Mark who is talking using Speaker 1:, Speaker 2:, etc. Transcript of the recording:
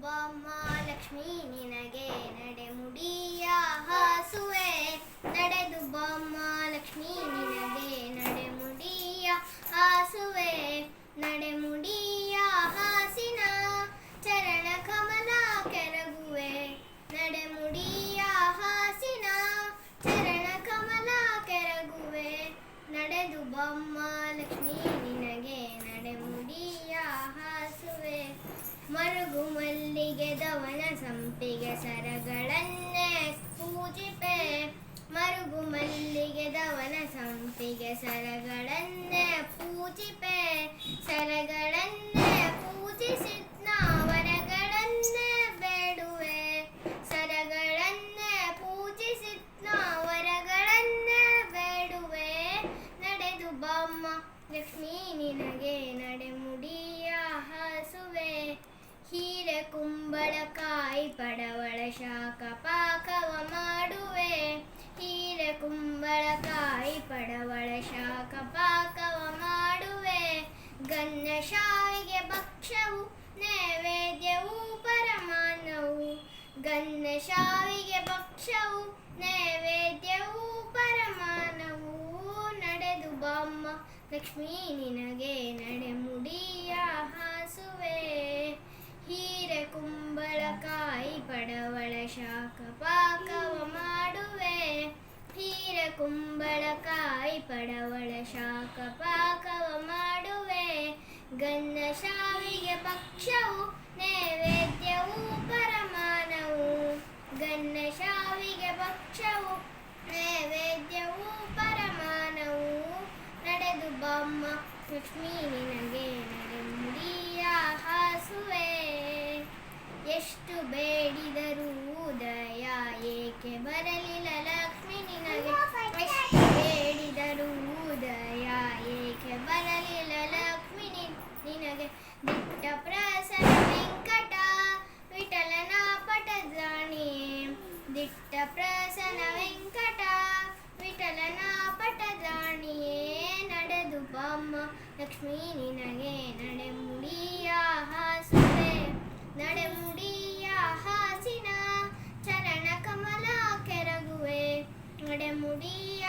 Speaker 1: ಬಾಮ್ಮ ಲಕ್ಷ್ಮೀ ನಿನಗೆ ನಡೆಮುಡಿಯ ಹಾಸುವೆ. ನಡೆದು ಬಾಮ್ಮ ಲಕ್ಷ್ಮೀ ನಿನಗೆ ನಡೆಮುಡಿಯ ಹಾಸುವೆ. ನಡೆಮುಡಿಯ ಹಾಸಿನ ಚರಣ ಕಮಲ ಕೆರಗುವೆ. ನಡೆಮುಡಿಯ ಹಾಸಿನ ಚರಣ ಕಮಲ ಕೆರಗುವೆ. ನಡೆದು ಬಾಮ್ಮ ಲಕ್ಷ್ಮೀ ನಿನಗೆ ನಡೆಮುಡಿಯ ಹಾಸುವೆ. ಮರುಗು ಮಲ್ಲಿಗೆ ದವನ ಸಂಪಿಗೆ ಸರಗಳನ್ನೇ ಪೂಜಿಪೆ. ಮರುಗು ಮಲ್ಲಿಗೆ ದವನ ಸಂಪಿಗೆ ಸರಗಳನ್ನೇ ಪೂಜಿಪೆ. ಸರಗಳನ್ನೇ ಪೂಜಿಸಿದ್ನ ವರಗಳನ್ನೇ ಬೇಡುವೆ. ಸರಗಳನ್ನೇ ಪೂಜಿಸಿದ್ನ ವರಗಳನ್ನೇ ಬೇಡುವೆ. ನಡೆದು ಬಾಮ್ಮ ಲಕ್ಷ್ಮೀ ನಿನಗೆ ನಡೆಮುಡಿಯ ಹಾಸುವೆ. ಹೀರೆ ಕುಂಬಳಕಾಯಿ ಪಡವಳ ಶಾಖ ಪಾಕವ ಮಾಡುವೆ. ಹೀರೆ ಕುಂಬಳಕಾಯಿ ಪಡವಳ ಶಾಖ ಪಾಕವ ಮಾಡುವೆ. ಗನ್ನ ಶಾವಿಗೆ ಭಕ್ಷ್ಯವು ನೈವೇದ್ಯವು ಪರಮಾನ್ನವು. ಗನ್ನ ಶಾವಿಗೆ ಭಕ್ಷ್ಯವು ನೈವೇದ್ಯವು ಪರಮಾನವು. ನಡೆದು ಬಾಮ್ಮ ಲಕ್ಷ್ಮೀ ನಿನಗೆ ನಡೆಮುಡಿಯ ಹಾಸುವೆ. ಹೀರೆ ಕುಂಬಳಕಾಯಿ ಪಡವಳ ಶಾಖ ಪಾಕವ ಮಾಡುವೆ. ಹೀರೆ ಕುಂಬಳಕಾಯಿ ಪಡವಳ ಶಾಖ ಪಾಕವ ಮಾಡುವೆ. ಗನ್ನ ಶಾವಿಗೆ ಭಕ್ಷ್ಯವು ನೈವೇದ್ಯವು ಪರಮಾನವು. ಗನ್ನ ಶಾವಿಗೆ ಭಕ್ಷ್ಯವು ನೈವೇದ್ಯವು ಪರಮಾನವು. ನಡೆದು ಬಾಮ್ಮ ಲಕ್ಷ್ಮೀ ನಿನಗೆ ನಡೆಮುಡಿಯ ಹಾಸುವೆ. ಎಷ್ಟು ಬೇಡಿದರೂ ಉದಯ ಏಕೆ ಬರಲಿಲ್ಲ ಲಕ್ಷ್ಮಿ ನಿನಗೆ. ಎಷ್ಟು ಬೇಡಿದರೂ ಉದಯ ಏಕೆ ಬರಲಿಲ್ಲ ಲಕ್ಷ್ಮಿ ನಿನಗೆ. ದಿಟ್ಟ ಪ್ರಸನ್ನ ವೆಂಕಟ ವಿಠಲನ ಪಟದಾಣಿ. ದಿಟ್ಟ ಪ್ರಸನ್ನ ವೆಂಕಟ ವಿಠಲನ ಪಟದಾಣಿಯೇ. ನಡೆದು ಬಾಮ್ಮ ಲಕ್ಷ್ಮೀ ನಿನಗೆ ನಡೆಮುಡಿಯ ಹಾಸುವೆ. ನಡೆಮುಡಿಯ ಹಾಸಿನ ಚರಣ ಕಮಲ ಕೆರಗುವೆ. ನಡೆಮುಡಿಯ